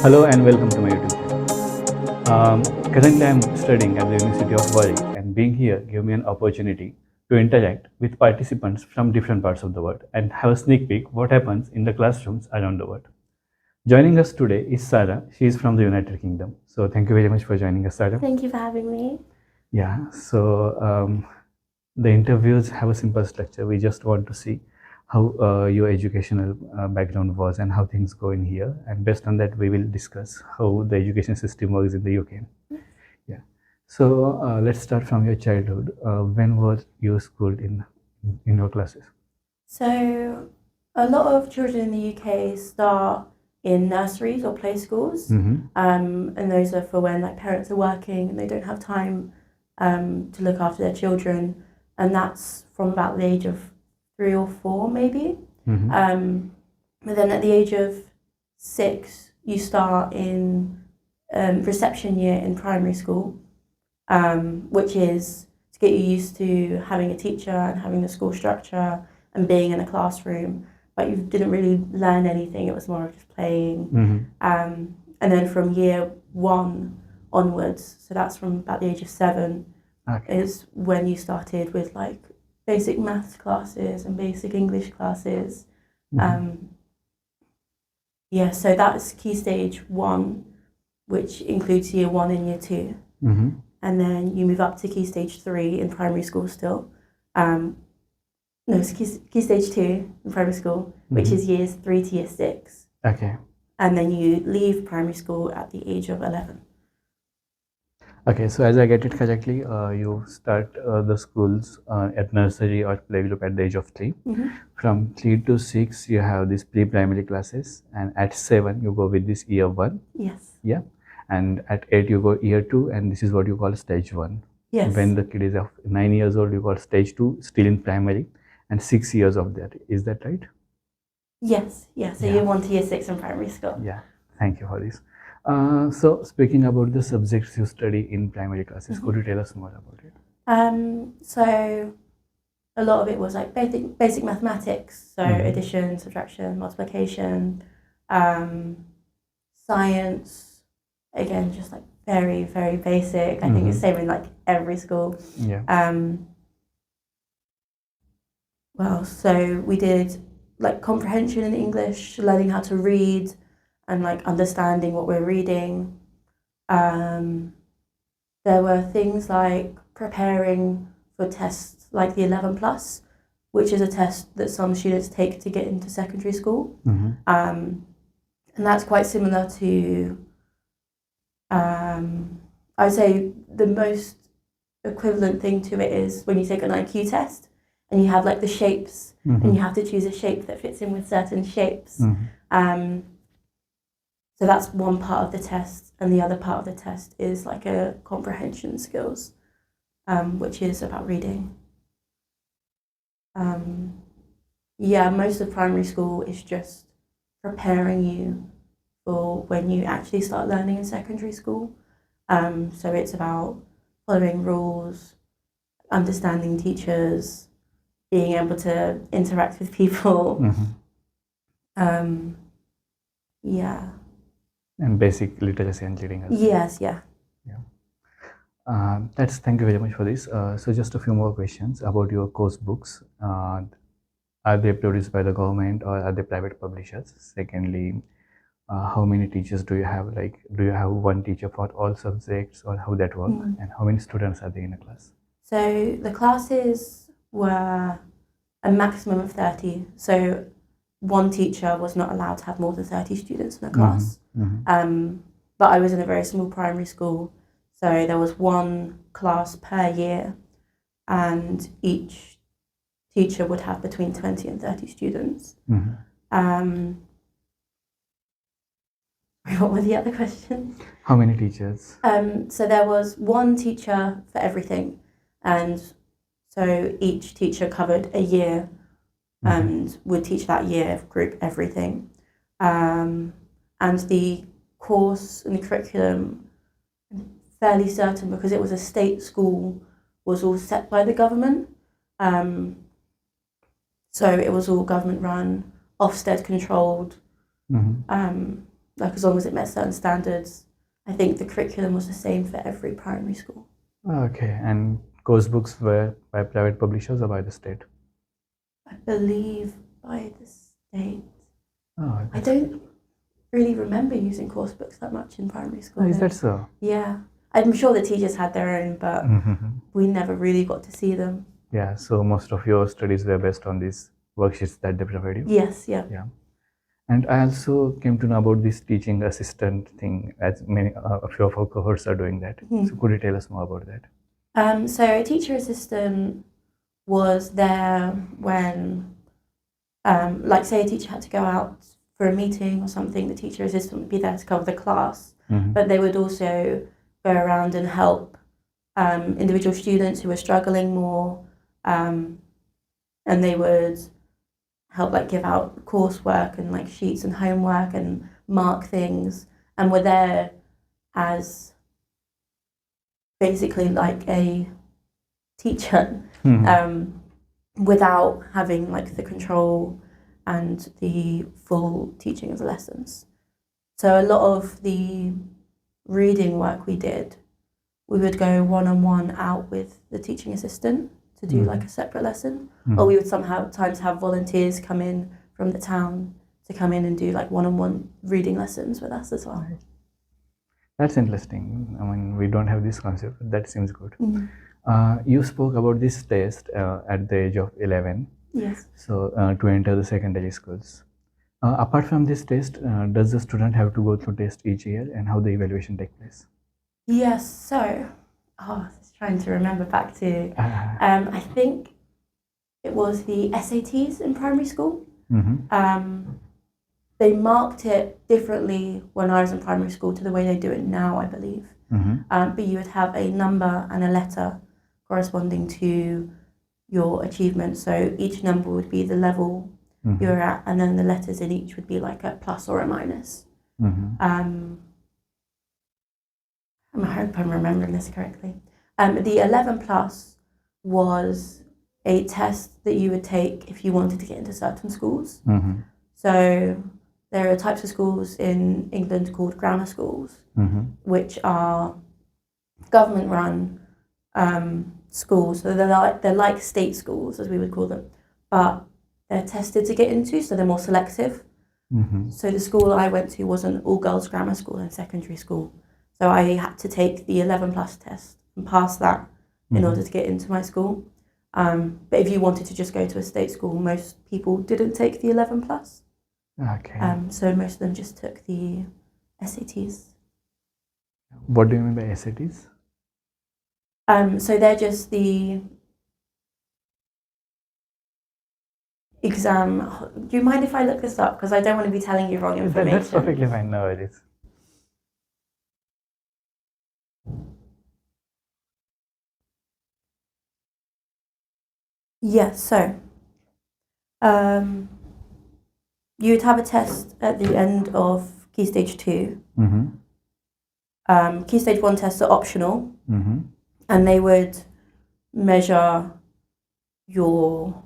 Hello and welcome to my YouTube channel. Currently, I'm studying at the University of Warwick, and being here gave me an opportunity to interact with participants from different parts of the world and have a sneak peek what happens in the classrooms around the world. Joining us today is Sarah. She is from the United Kingdom. So thank you very much for joining us, Sarah. Thank you for having me. Yeah. So the interviews have a simple structure. We just want to see how your educational background was and how things go in here, and based on that we will discuss how the education system works in the UK. Yeah. So let's start from your childhood. When was you schooled in your classes? So, a lot of children in the UK start in nurseries or play schools, and those are for when like parents are working and they don't have time to look after their children, and that's from about the age of 3 or 4, maybe. But then at the age of 6, you start in reception year in primary school, which is to get you used to having a teacher and having the school structure and being in a classroom, but you didn't really learn anything. It was more of just playing. And then from year 1 onwards, so that's from about the age of 7, is when you started with like basic maths classes and basic English classes. So that's Key Stage 1, which includes year 1 and year 2. And then you move up to Key Stage 3 in primary school still. No, it's Key Stage 2 in primary school, which is years 3 to year 6. Okay. And then you leave primary school at the age of 11. Okay, so as I get it correctly, you start the schools at nursery or playgroup at the age of 3. From 3 to 6, you have these pre-primary classes, and at 7, you go with this year 1. Yes. Yeah, and at 8, you go year 2, and this is what you call stage 1. Yes. When the kid is of 9 years old, you call stage 2, still in primary, and 6 years of that. Is that right? Yes, yeah. So year 1 to year 6 in primary school. Yeah, thank you for this. So speaking about the subjects you study in primary classes, could you tell us more about it? So a lot of it was like basic mathematics, so addition, subtraction, multiplication, science, again, just like very, very basic. I think it's same in like every school. Yeah. So we did like comprehension in English, learning how to read and like understanding what we're reading. There were things like preparing for tests like the 11 plus, which is a test that some students take to get into secondary school. And that's quite similar to, I'd say the most equivalent thing to it is when you take an IQ test and you have like the shapes and you have to choose a shape that fits in with certain shapes. So that's one part of the test, and the other part of the test is like a comprehension skills, which is about reading. Most of primary school is just preparing you for when you actually start learning in secondary school. So it's about following rules, understanding teachers, being able to interact with people. And basic literacy and reading. Yes, yeah. Thank you very much for this. So just a few more questions about your course books. Are they produced by the government or are they private publishers? Secondly, how many teachers do you have? Like, do you have one teacher for all subjects, or how that works? And how many students are there in a class? So the classes were a maximum of 30. So one teacher was not allowed to have more than 30 students in a class. But I was in a very small primary school, so there was one class per year, and each teacher would have between 20 and 30 students. What were the other questions? How many teachers? So there was one teacher for everything, and so each teacher covered a year and would teach that year, group everything. And the course and the curriculum, I'm fairly certain because it was a state school, was all set by the government. So it was all government run, Ofsted controlled. like as long as it met certain standards. I think the curriculum was the same for every primary school. Okay, and course books were by private publishers or by the state? I believe by the state. Oh, I don't really remember using course books that much in primary school. oh, is though. that so? Yeah. I'm sure the teachers had their own, but we never really got to see them. Yeah, so most of your studies were based on these worksheets that they provide you? Yes, yeah. Yeah. And I also came to know about this teaching assistant thing, as many a few of our cohorts are doing that. So could you tell us more about that? So a teacher assistant was there when, like say a teacher had to go out for a meeting or something, the teacher assistant would be there to cover the class, but they would also go around and help individual students who were struggling more, and they would help like give out coursework and like sheets and homework and mark things, and were there as basically like a teacher, without having like the control and the full teaching of the lessons. So a lot of the reading work we did, we would go one-on-one out with the teaching assistant to do like a separate lesson, or we would sometimes have volunteers come in from the town to come in and do like one-on-one reading lessons with us as well. That's interesting. I mean, we don't have this concept, but that seems good. You spoke about this test at the age of 11. Yes. So to enter the secondary schools. Apart from this test, does the student have to go through test each year, and how the evaluation take place? Yes, so, just trying to remember back to, I think it was the SATs in primary school. They marked it differently when I was in primary school to the way they do it now, I believe. But you would have a number and a letter corresponding to your achievement. So each number would be the level you're at, and then the letters in each would be like a plus or a minus. I hope I'm remembering this correctly. The 11 plus was a test that you would take if you wanted to get into certain schools. So there are types of schools in England called grammar schools, which are government-run schools. So they're like state schools, as we would call them, but they're tested to get into, so they're more selective. So the school I went to was an all-girls grammar school and secondary school. So I had to take the 11 plus test and pass that in order to get into my school. But if you wanted to just go to a state school, most people didn't take the 11 plus. Okay. So most of them just took the SATs. What do you mean by SATs? So they're just the exam. Do you mind if I look this up? Because I don't want to be telling you wrong information. That's perfectly fine. No worries. Yes, so you'd have a test at the end of Key Stage 2. Key Stage 1 tests are optional, and they would measure your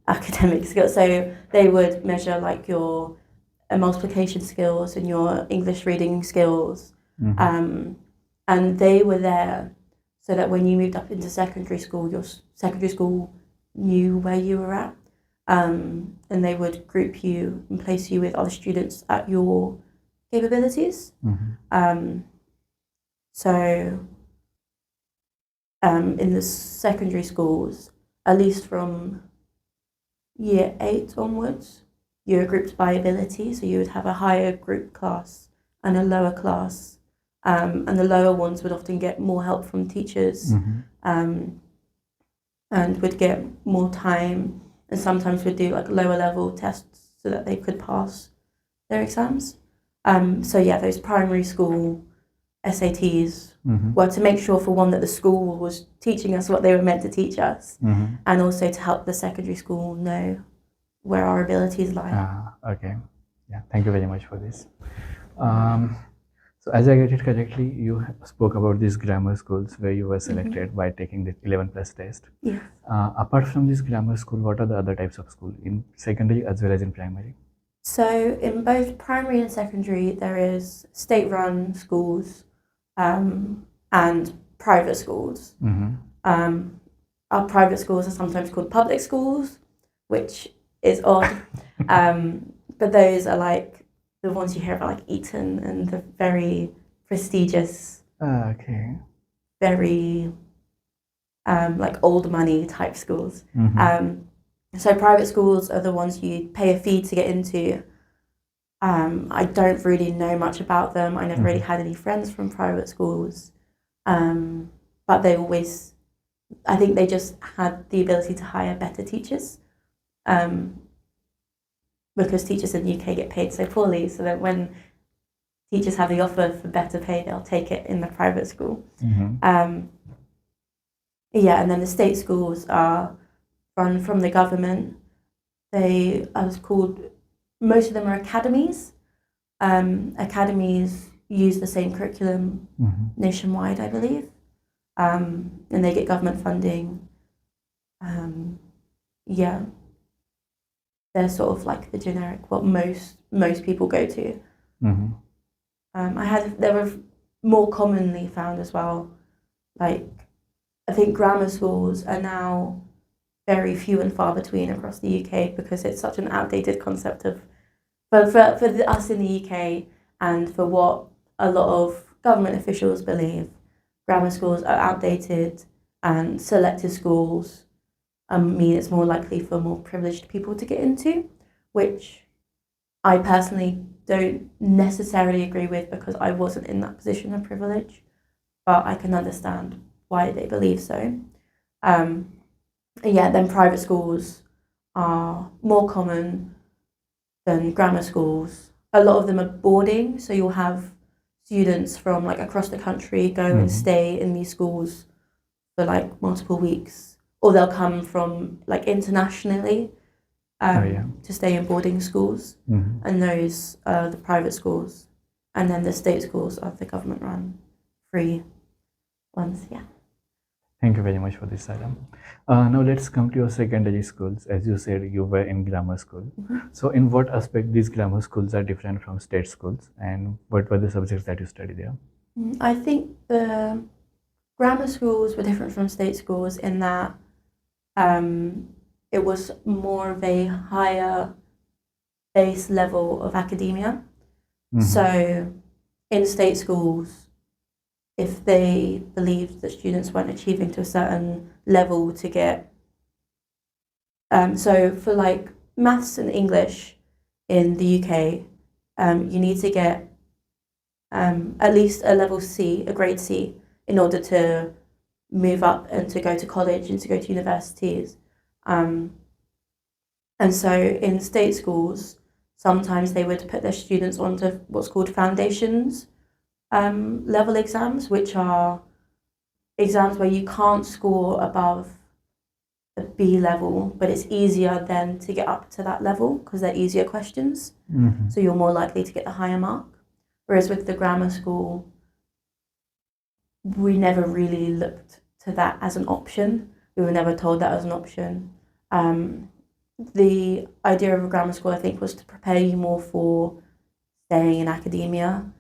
academic skills. So they would measure like your multiplication skills and your English reading skills. And they were there so that when you moved up into secondary school, your secondary school knew where you were at. And they would group you and place you with other students at your capabilities. So in the secondary schools, at least from year 8 onwards, you're grouped by ability. So you would have a higher group class and a lower class. And the lower ones would often get more help from teachers, and would get more time, and sometimes would do like lower level tests so that they could pass their exams. So yeah, those primary school SATs were to make sure, for one, that the school was teaching us what they were meant to teach us, and also to help the secondary school know where our abilities lie. Okay. Yeah, thank you very much for this. So as I get it correctly, you spoke about these grammar schools where you were selected by taking the 11 plus test. Yeah. Apart from this grammar school, what are the other types of school in secondary as well as in primary? So in both primary and secondary, there is state-run schools and private schools. Our private schools are sometimes called public schools, which is odd. But those are like the ones you hear about, like Eton and the very prestigious, Okay. very like old money type schools. So private schools are the ones you pay a fee to get into. I don't really know much about them. I never really had any friends from private schools. But they always, I think they just had the ability to hire better teachers. Because teachers in the UK get paid so poorly, so that when teachers have the offer for better pay, they'll take it in the private school. Yeah, and then the state schools are run from the government. They are called, most of them are academies. Academies use the same curriculum nationwide, I believe, and they get government funding. Yeah, they're sort of like the generic what most people go to. They were more commonly found as well. Like, I think grammar schools are now very few and far between across the UK because it's such an outdated concept of, for us in the UK and for what a lot of government officials believe, grammar schools are outdated and selective schools mean it's more likely for more privileged people to get into, which I personally don't necessarily agree with because I wasn't in that position of privilege, but I can understand why they believe so. Yeah, then private schools are more common than grammar schools. A lot of them are boarding, so you'll have students from like across the country go and stay in these schools for like multiple weeks, or they'll come from like internationally to stay in boarding schools, and those are the private schools, and then the state schools are the government run free ones. Yeah. Thank you very much for this, Adam. Now let's come to your secondary schools. As you said, you were in grammar school. So in what aspect these grammar schools are different from state schools, and what were the subjects that you studied there? I think the grammar schools were different from state schools in that it was more of a higher base level of academia. So in state schools, if they believed that students weren't achieving to a certain level to get, so for like maths and English in the UK, you need to get at least a level C, a grade C, in order to move up and to go to college and to go to universities. And so in state schools, sometimes they would put their students onto what's called foundations level exams, which are exams where you can't score above a B level, but it's easier then to get up to that level because they're easier questions. So you're more likely to get the higher mark. Whereas with the grammar school, we never really looked to that as an option. We were never told that as an option. The idea of a grammar school, I think, was to prepare you more for staying in academia.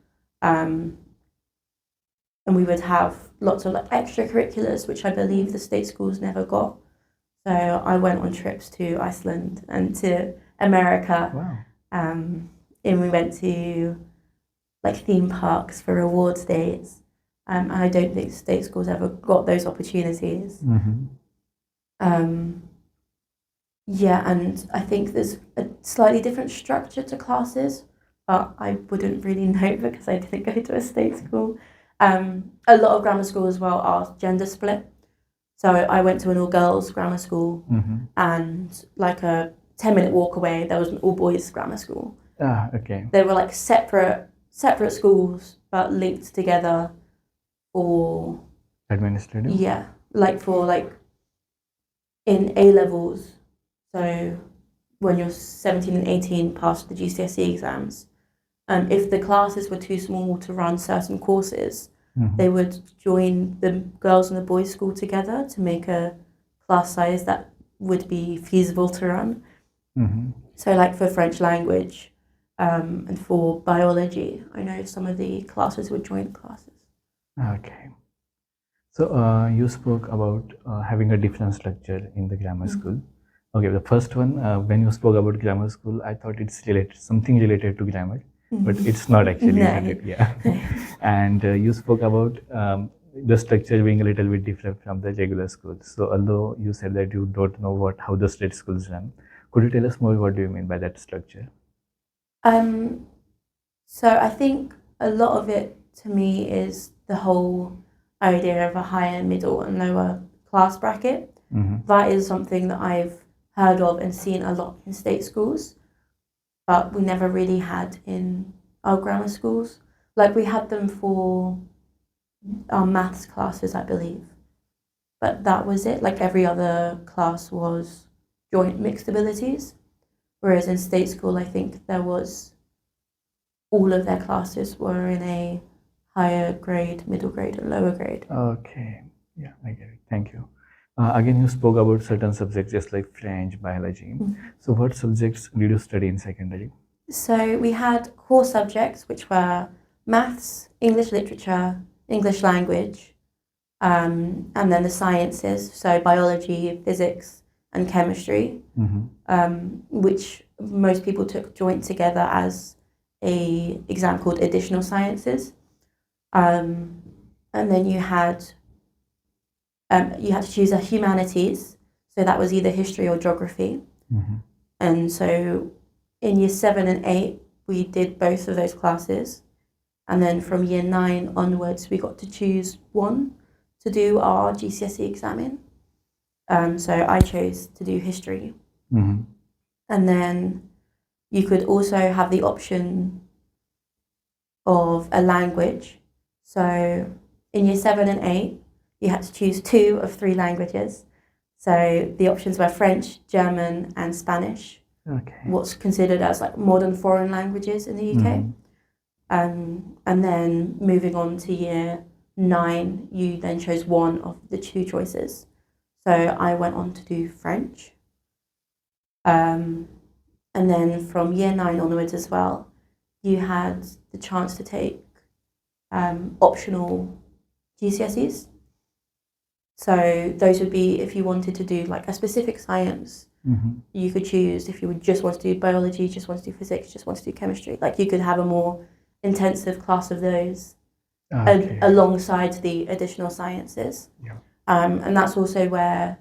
And we would have lots of like extracurriculars, which I believe the state schools never got. So I went on trips to Iceland and to America. Wow. And we went to like theme parks for awards days. And I don't think state schools ever got those opportunities. Yeah, and I think there's a slightly different structure to classes, but I wouldn't really know because I didn't go to a state school. A lot of grammar schools as well are gender split. So I went to an all-girls grammar school, and like a 10-minute walk away, there was an all-boys grammar school. Okay. They were like separate schools, but linked together for Administrative? Yeah, like for like in A levels. So when you're 17 and 18 past the GCSE exams, if the classes were too small to run certain courses, they would join the girls and the boys' school together to make a class size that would be feasible to run. So like for French language, And for biology, I know some of the classes were joint classes. Okay. So you spoke about having a different structure in the grammar school. Okay, the first one, when you spoke about grammar school, I thought it's related, something related to grammar, but it's not actually, No. isn't it? Yeah. And you spoke about the structure being a little bit different from the regular schools. So although you said that you don't know how the state schools run, could you tell us more? What do you mean by that structure? So I think a lot of it to me is the whole idea of a higher, middle, and lower class bracket. That is something that I've heard of and seen a lot in state schools, but we never really had in our grammar schools. Like we had them for our maths classes, I believe, but that was it. Like every other class was joint mixed abilities, whereas in state school, I think there was all of their classes were in a higher grade, middle grade, and lower grade. Okay, yeah, I get it. Thank you. Again, you spoke about certain subjects just like French, biology. So, what subjects did you study in secondary? So we had core subjects, which were maths, English literature, English language, and then the sciences, so biology, physics, and chemistry, which most people took joint together as a exam called additional sciences. And then you had to choose a humanities, so that was either history or geography. And so in year 7 and 8, we did both of those classes. And then from year 9 onwards, we got to choose one to do our GCSE exam in. So I chose to do history. And then you could also have the option of a language. So in year 7 and 8, you had to choose 2 of 3 languages. So the options were French, German, and Spanish. Okay. What's considered as like modern foreign languages in the UK. And then moving on to year 9, you then chose one of the 2 choices. So I went on to do French. And then from year 9 onwards as well, you had the chance to take optional GCSEs. So those would be if you wanted to do like a specific science, you could choose if you would just want to do biology, just want to do physics, just want to do chemistry. Like you could have a more intensive class of those alongside the additional sciences. Yeah. And that's also where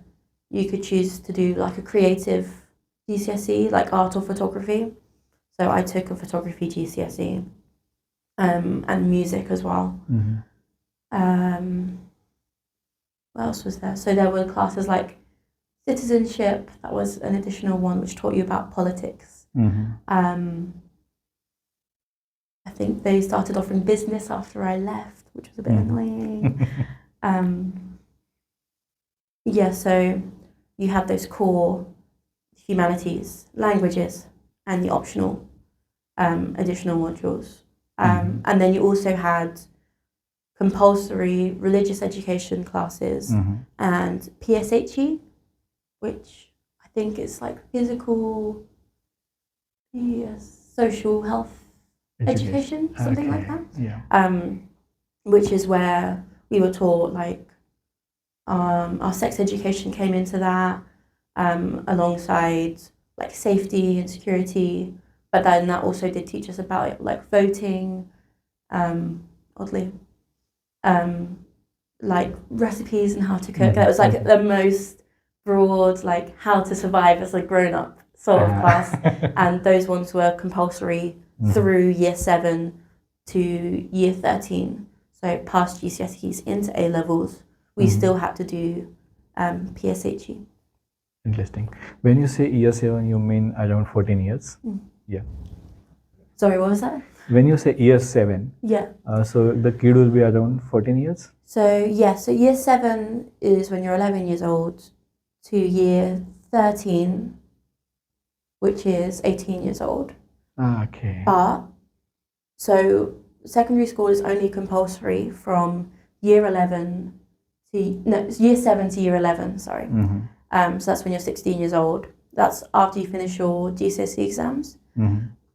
you could choose to do like a creative GCSE, like art or photography. So I took a photography GCSE, and music as well. What else was there? So there were classes like citizenship, that was an additional one which taught you about politics. I think they started offering business after I left, which was a bit annoying. Yeah, so you had those core humanities, languages, and the optional additional modules. And then you also had compulsory religious education classes and PSHE, which I think is like physical, social health education, something like that. Yeah. Which is where we were taught like our sex education came into that, alongside like safety and security, but then that also did teach us about like voting, oddly, like recipes and how to cook. That was like the most broad, like how to survive as a grown-up sort of class, and those ones were compulsory through year 7 to year 13. So past GCSEs into A levels, we still had to do PSHE. Interesting. When you say year 7, you mean around 14 years? Yeah. Sorry, what was that? When you say year 7, Yeah. So the kid will be around 14 years? So yeah, so year 7 is when you're 11 years old to year 13, which is 18 years old. Okay. But, so secondary school is only compulsory from year 11 to, no, year 7 to year 11, sorry. So that's when you're 16 years old. That's after you finish your GCSE exams.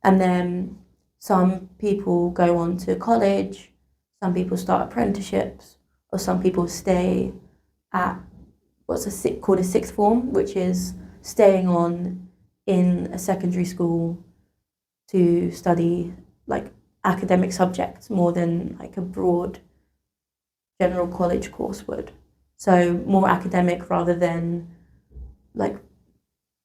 And then some people go on to college, some people start apprenticeships, or some people stay at called a sixth form, which is staying on in a secondary school to study like academic subjects more than like a broad general college course would. So more academic rather than like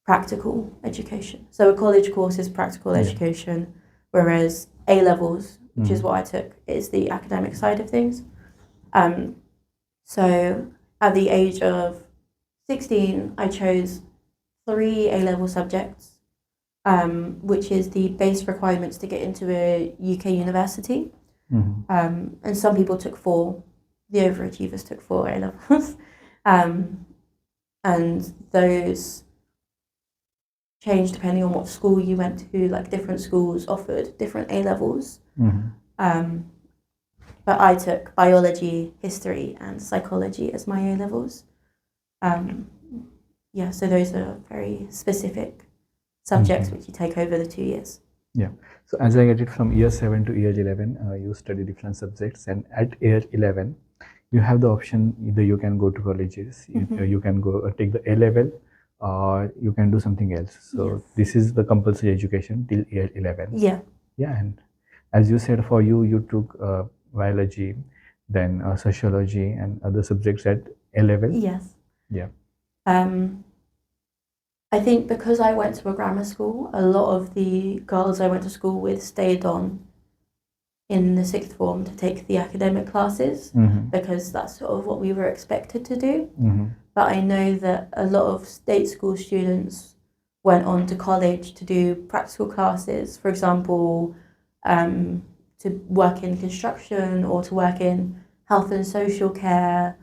practical education. So a college course is practical education, whereas A levels, which is what I took, is the academic side of things. So at the age of 16, I chose 3 A level subjects, which is the base requirements to get into a UK university. And some people took 4. The overachievers took 4 A levels. And those changed depending on what school you went to. Like different schools offered different A levels. But I took biology, history, and psychology as my A levels. So those are very specific subjects which you take over the 2 years. Yeah. So as I get it, from year 7 to year 11, you study different subjects, and at year 11, you have the option either you can go to colleges, you can go take the A level, or you can do something else. So this is the compulsory education till year 11. Yeah. Yeah, and as you said, for you, you took biology, then sociology and other subjects at A level. Yes. Yeah. I think because I went to a grammar school, a lot of the girls I went to school with stayed on in the sixth form to take the academic classes because that's sort of what we were expected to do. But I know that a lot of state school students went on to college to do practical classes, for example, to work in construction or to work in health and social care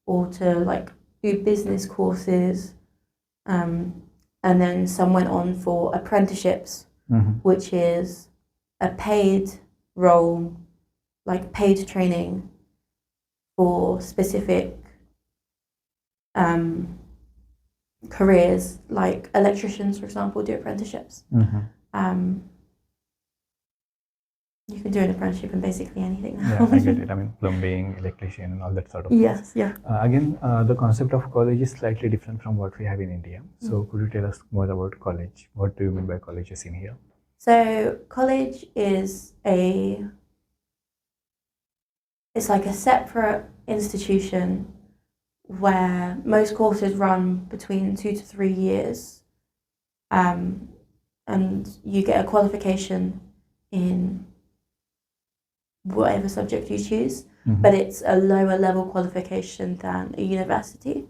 or to like do business courses. And then some went on for apprenticeships, which is a paid role, like paid training for specific careers, like electricians, for example, do apprenticeships. You can do an apprenticeship in basically anything now. Yeah, I get it. I mean, plumbing, electrician, and all that sort of Yes, things. yeah. Again, the concept of college is slightly different from what we have in India. So could you tell us more about college? What do you mean by colleges in here? So college is it's like a separate institution where most courses run between 2 to 3 years, and you get a qualification in whatever subject you choose, but it's a lower level qualification than a university.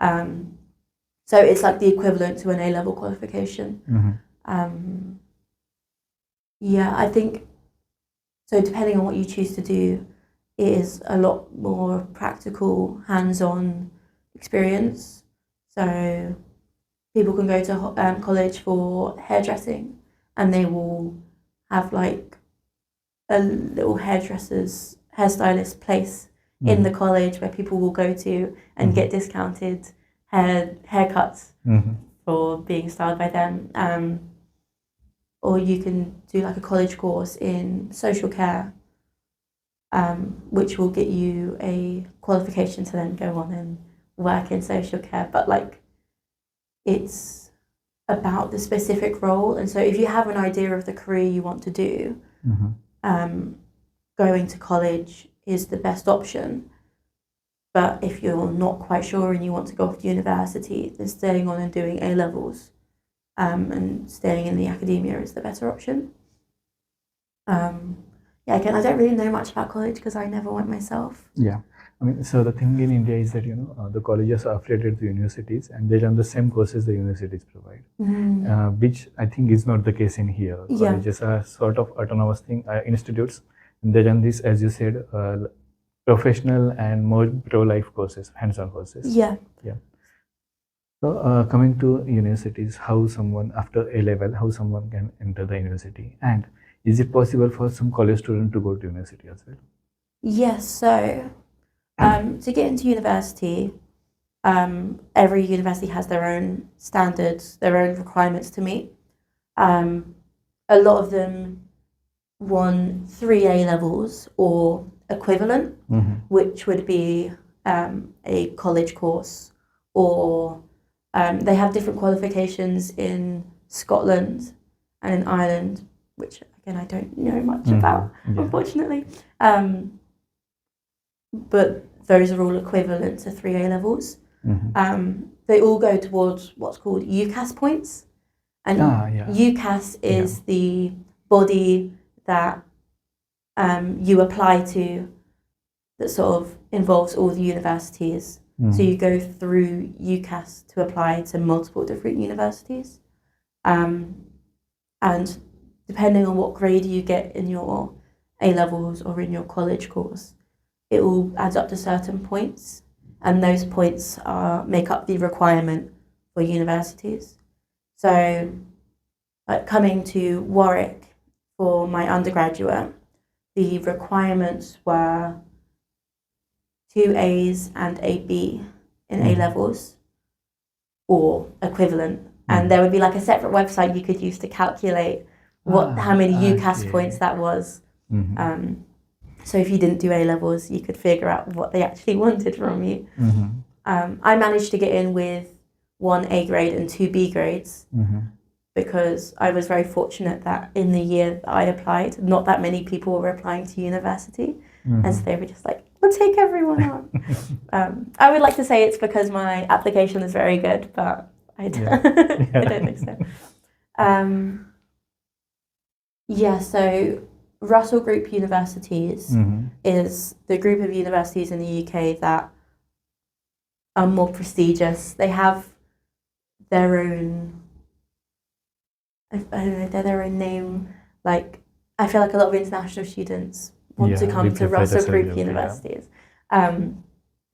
So it's like the equivalent to an A-level qualification. I think, so depending on what you choose to do, it is a lot more practical, hands-on experience. So people can go to college for hairdressing and they will have like a little hairstylist place in the college where people will go to and get discounted haircuts for being styled by them. Or you can do like a college course in social care, which will get you a qualification to then go on and work in social care. But like, it's about the specific role. And so if you have an idea of the career you want to do, going to college is the best option. But if you're not quite sure and you want to go off to university, then staying on and doing A levels and staying in the academia is the better option. Again, I don't really know much about college because I never went myself. Yeah, I mean, so the thing in India is that, the colleges are affiliated to universities and they run the same courses the universities provide, which I think is not the case in here. Colleges are sort of autonomous institutes, and they run this, as you said, professional and more pro-life courses, hands-on courses. Yeah. So coming to universities, how someone after A level, how someone can enter the university, and is it possible for some college student to go to university as well? Yes. So to get into university, every university has their own standards, their own requirements to meet. a lot of them won 3 A levels or equivalent, which would be a college course, or they have different qualifications in Scotland and in Ireland, which again I don't know much about, unfortunately. But those are all equivalent to 3 A levels. They all go towards what's called UCAS points, and UCAS is the body that you apply to, that sort of involves all the universities. So you go through UCAS to apply to multiple different universities, and depending on what grade you get in your A levels or in your college course, it all adds up to certain points, and those points make up the requirement for universities. So, coming to Warwick for my undergraduate, the requirements were 2 A's and a B in A levels, or equivalent, and there would be like a separate website you could use to calculate how many UCAS points that was. So if you didn't do A levels, you could figure out what they actually wanted from you. I managed to get in with 1 A grade and 2 B grades because I was very fortunate that in the year that I applied, not that many people were applying to university, and so they were just like, we'll take everyone on. I would like to say it's because my application is very good, but I don't think so. So Russell Group Universities is the group of universities in the UK that are more prestigious. They have their own, I don't know, their own name. Like, I feel like a lot of international students want to come to Russell Group universities. And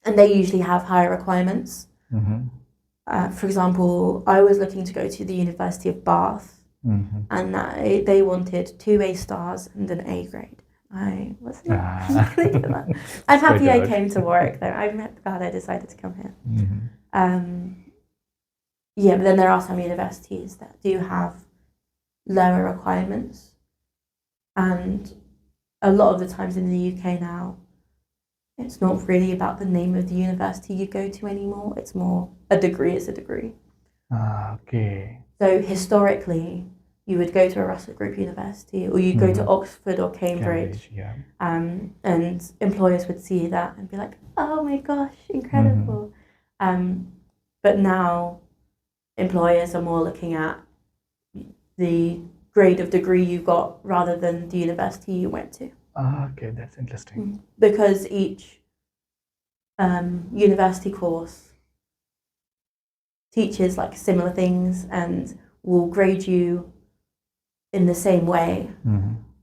they usually have higher requirements. For example, I was looking to go to the University of Bath, and they wanted 2 A stars and an A grade. I wasn't going to do that. I'm happy I came to Warwick though. I'm glad I decided to come here. But then there are some universities that do have lower requirements, and a lot of the times in the UK now, it's not really about the name of the university you go to anymore. It's more a degree is a degree. So historically, you would go to a Russell Group university, or you'd go to Oxford or Cambridge, and employers would see that and be like, oh my gosh, incredible. But now employers are more looking at the grade of degree you got rather than the university you went to. That's interesting. Because each university course teaches like similar things and will grade you in the same way.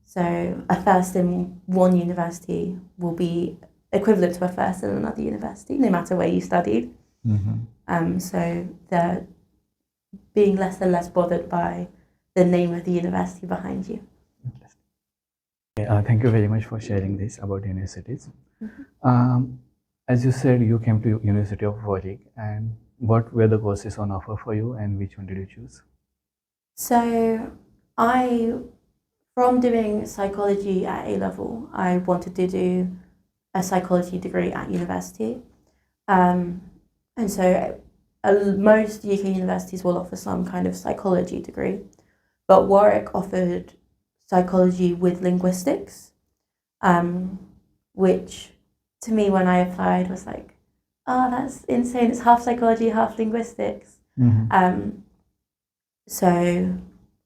So a first in one university will be equivalent to a first in another university, no matter where you studied. So they're being less and less bothered by the name of the university behind you. Thank you very much for sharing this about universities. As you said, you came to University of Warwick, and what were the courses on offer for you, and which one did you choose? So from doing psychology at A level, I wanted to do a psychology degree at university. And so most UK universities will offer some kind of psychology degree, but Warwick offered psychology with linguistics, which to me when I applied was like, oh, that's insane, it's half psychology, half linguistics. So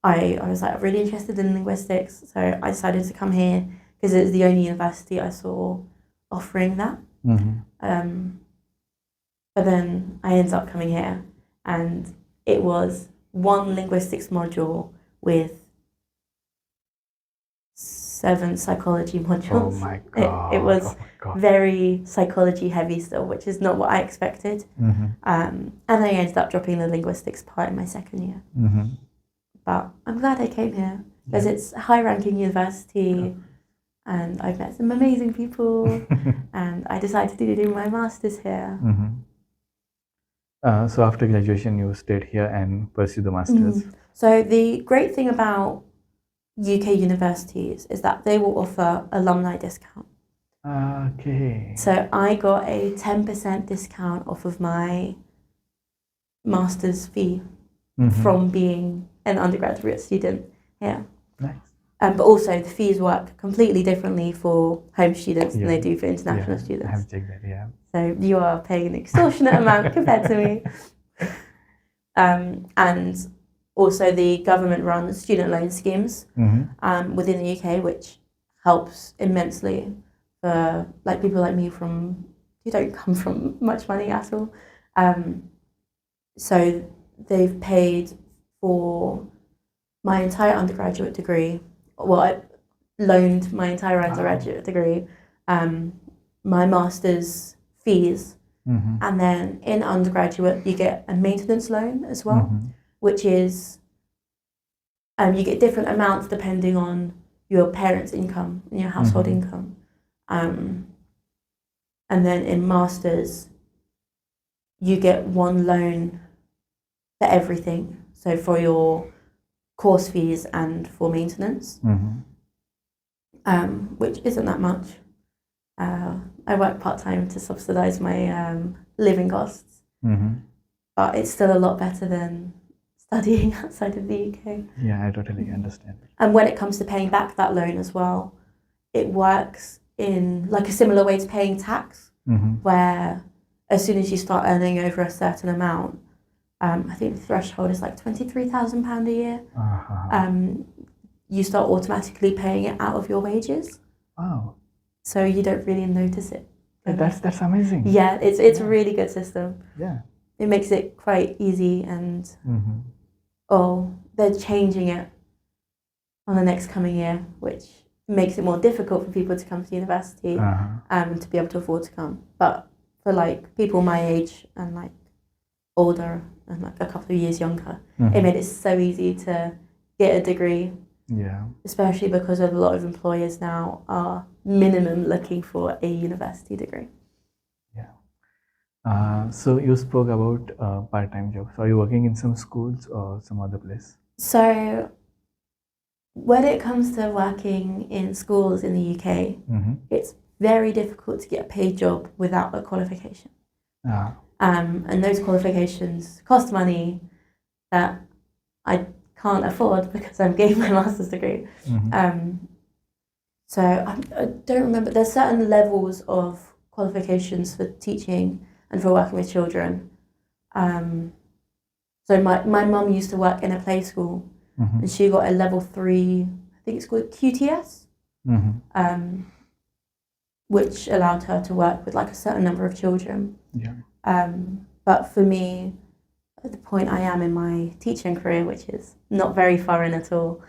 I was like really interested in linguistics, so I decided to come here because it was the only university I saw offering that. But then I ended up coming here, and it was one linguistics module with 7 psychology modules. Oh my god! It was very psychology heavy still, which is not what I expected. And I ended up dropping the linguistics part in my second year. But I'm glad I came here because it's a high-ranking university, and I've met some amazing people, and I decided to do my master's here. So after graduation, you stayed here and pursued the master's. So the great thing about UK universities is that they will offer alumni discount. Okay. So I got a 10% discount off of my master's fee from being an undergraduate student here. Nice. But also the fees work completely differently for home students than Yeah. they do for international I students. have checked that, yeah. So you are paying an extortionate amount compared to me. And also the government runs student loan schemes within the UK, which helps immensely for like people like me who don't come from much money at all. So they've paid for my entire undergraduate degree. Well, I loaned my entire undergraduate degree, my master's fees, and then in undergraduate you get a maintenance loan as well, which is you get different amounts depending on your parents' income and your household income. And then in masters you get one loan for everything, so for your course fees and for maintenance, which isn't that much. I work part-time to subsidise my living costs, but it's still a lot better than studying outside of the UK. Yeah, I totally understand. And when it comes to paying back that loan as well, it works in like a similar way to paying tax, where as soon as you start earning over a certain amount, I think the threshold is like £23,000 a year, you start automatically paying it out of your wages. Wow. So you don't really notice it. That's amazing. Yeah, it's a really good system. Yeah. It makes it quite easy, and they're changing it on the next coming year, which makes it more difficult for people to come to university to be able to afford to come. But for like people my age and like older and like a couple of years younger, it made it so easy to get a degree. Yeah. Especially because a lot of employers now are minimum looking for a university degree. Yeah. So you spoke about part-time jobs. Are you working in some schools or some other place? So when it comes to working in schools in the UK, it's very difficult to get a paid job without a qualification. And those qualifications cost money that I can't afford because I'm getting my master's degree. So I don't remember. There's certain levels of qualifications for teaching and for working with children. So my mum used to work in a play school, and she got a level 3, I think it's called QTS, which allowed her to work with like a certain number of children. But for me, at the point I am in my teaching career, which is not very far in at all,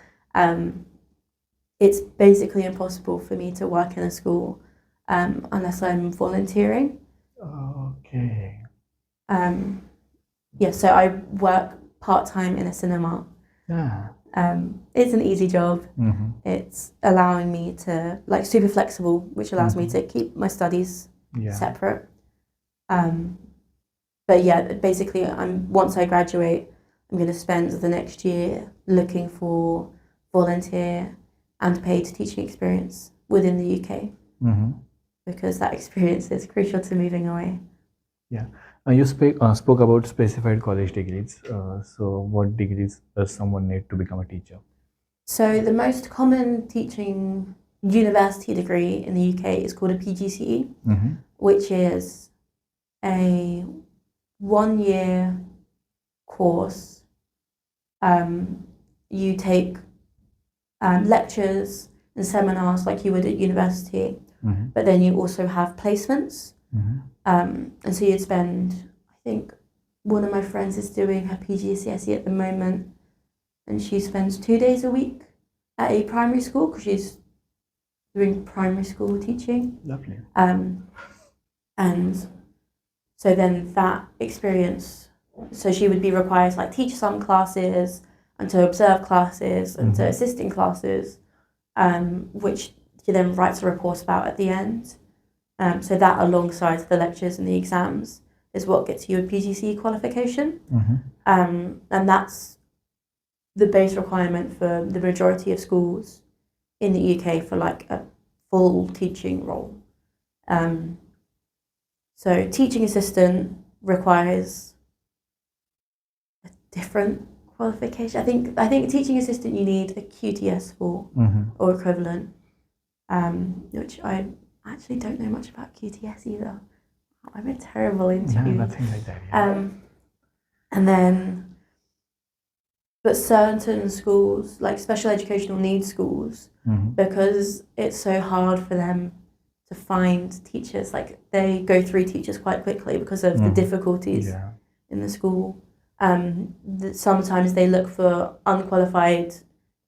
it's basically impossible for me to work in a school unless I'm volunteering. Okay. So I work part-time in a cinema. It's an easy job. It's allowing me to, like, super flexible, which allows me to keep my studies separate. But yeah, basically, once I graduate, I'm going to spend the next year looking for volunteer and paid teaching experience within the UK, because that experience is crucial to moving away. Yeah. You spoke about specified college degrees. So what degrees does someone need to become a teacher? So the most common teaching university degree in the UK is called a PGCE, which is a 1-year course. You take lectures and seminars like you would at university, but then you also have placements. And so you'd spend, I think one of my friends is doing her PGCSE at the moment, and she spends 2 days a week at a primary school because she's doing primary school teaching. Lovely. And so then that experience, so she would be required to like teach some classes and to observe classes and to assist in classes, which she then writes a report about at the end. So that alongside the lectures and the exams is what gets you a PGCE qualification. And that's the base requirement for the majority of schools in the UK for like a full teaching role. So teaching assistant requires a different qualification. I think teaching assistant you need a QTS for or equivalent, which I actually don't know much about QTS either. I'm a terrible interview. No, nothing like that. Yeah. And then, but certain schools, like special educational needs schools, because it's so hard for them to find teachers, like they go through teachers quite quickly because of the difficulties in the school. Sometimes they look for unqualified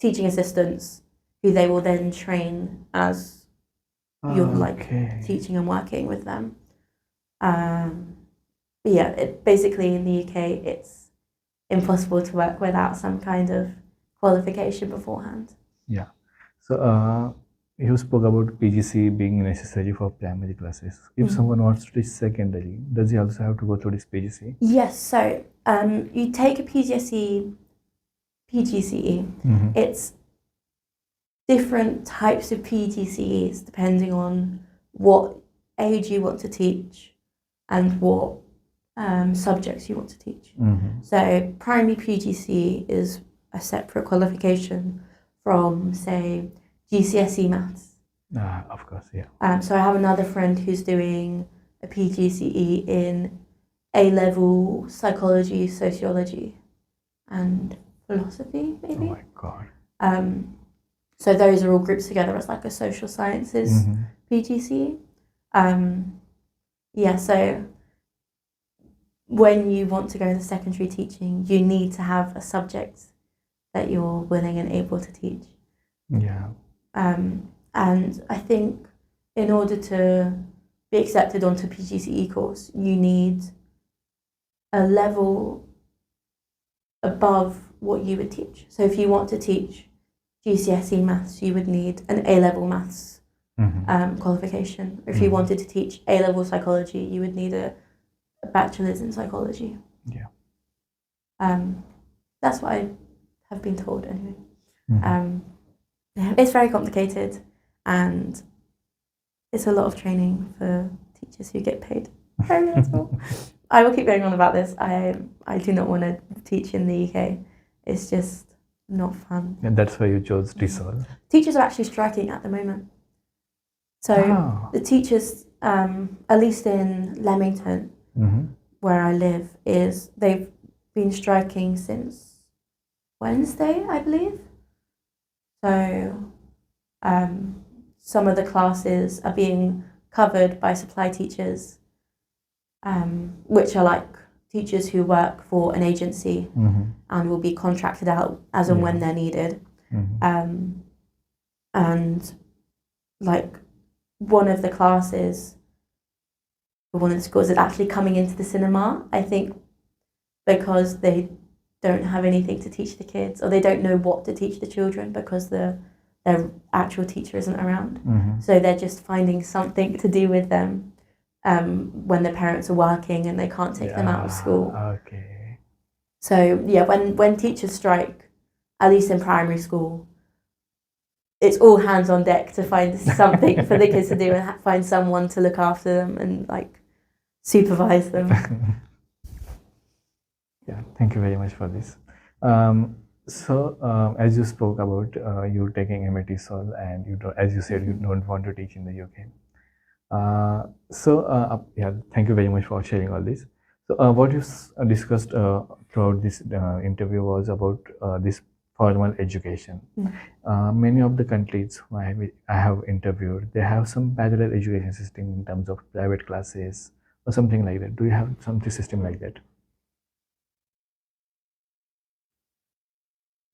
teaching assistants who they will then train as you're like teaching and working with them. Basically in the UK it's impossible to work without some kind of qualification beforehand. Yeah. So you spoke about PGC being necessary for primary classes. If someone wants to teach secondary, does he also have to go through this PGCE? Yes, so you take a PGCE. It's different types of PGCEs depending on what age you want to teach and what subjects you want to teach. So primary PGCE is a separate qualification from, say, GCSE maths. Of course, yeah. So I have another friend who's doing a PGCE in A-level psychology, sociology, and philosophy, maybe. Oh my God. So those are all grouped together as like a social sciences PGCE. So when you want to go into secondary teaching, you need to have a subject that you're willing and able to teach. Yeah. And I think in order to be accepted onto PGCE course, you need a level above what you would teach. So if you want to teach GCSE maths, you would need an A-level maths qualification. If you wanted to teach A-level psychology, you would need a bachelor's in psychology. Yeah. That's what I have been told anyway. It's very complicated and it's a lot of training for teachers who get paid very little. I will keep going on about this. I do not want to teach in the UK. It's just not fun. And that's why you chose TESOL. Teachers are actually striking at the moment. So the teachers, at least in Leamington, where I live, they've been striking since Wednesday, I believe. So some of the classes are being covered by supply teachers, which are like teachers who work for an agency and will be contracted out as and when they're needed. And like one of the classes for one of the schools is actually coming into the cinema, I think, because they don't have anything to teach the kids, or they don't know what to teach the children because their actual teacher isn't around. So they're just finding something to do with them when the parents are working and they can't take them out of school. Okay. So yeah, when teachers strike, at least in primary school, it's all hands on deck to find something for the kids to do and find someone to look after them and like supervise them. Yeah, thank you very much for this. As you spoke about you taking MA-TESOL and you don't, as you said, you don't want to teach in the UK. Thank you very much for sharing all this. So what you discussed throughout this interview was about this formal education. Many of the countries I have interviewed, they have some parallel education system in terms of private classes or something like that. Do you have something system like that?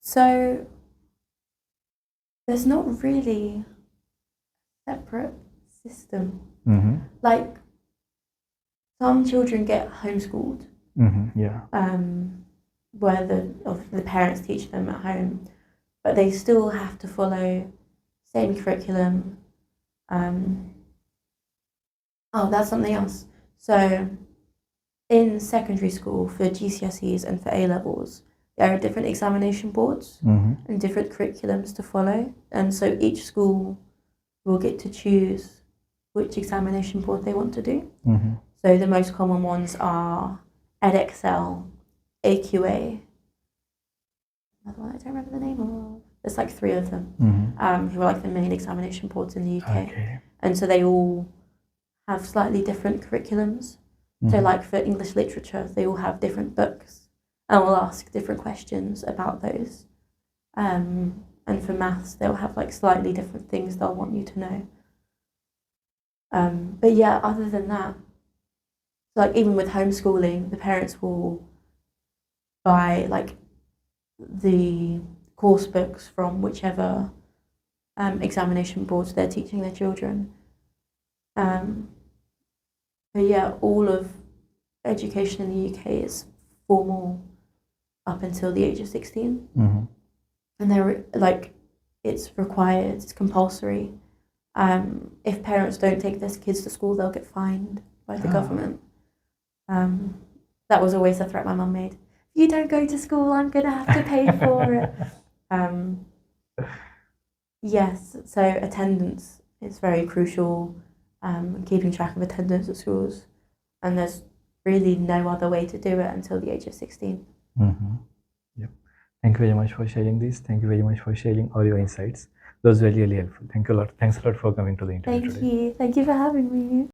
So there's not really a separate system. Like some children get homeschooled, where the parents teach them at home, but they still have to follow same curriculum. That's something else. So in secondary school for GCSEs and for A-levels, there are different examination boards and different curriculums to follow. And so each school will get to choose which examination board they want to do. So the most common ones are EdXL, AQA, another one I don't remember the name of. There's like 3 of them who are like the main examination boards in the UK. Okay. And so they all have slightly different curriculums. So like for English literature, they all have different books and will ask different questions about those. And for maths, they'll have like slightly different things they'll want you to know. But yeah, other than that, like even with homeschooling, the parents will buy like the course books from whichever examination boards they're teaching their children. But yeah, all of education in the UK is formal up until the age of 16. And they're like, it's required, it's compulsory. If parents don't take their kids to school, they'll get fined by the government. That was always a threat my mum made. If you don't go to school, I'm going to have to pay for it. Yes, so attendance is very crucial, keeping track of attendance at schools. And there's really no other way to do it until the age of 16. Yep. Thank you very much for sharing this. Thank you very much for sharing all your insights. That was really, really helpful. Thank you a lot. Thanks a lot for coming to the interview today. Thank you. Thank you for having me.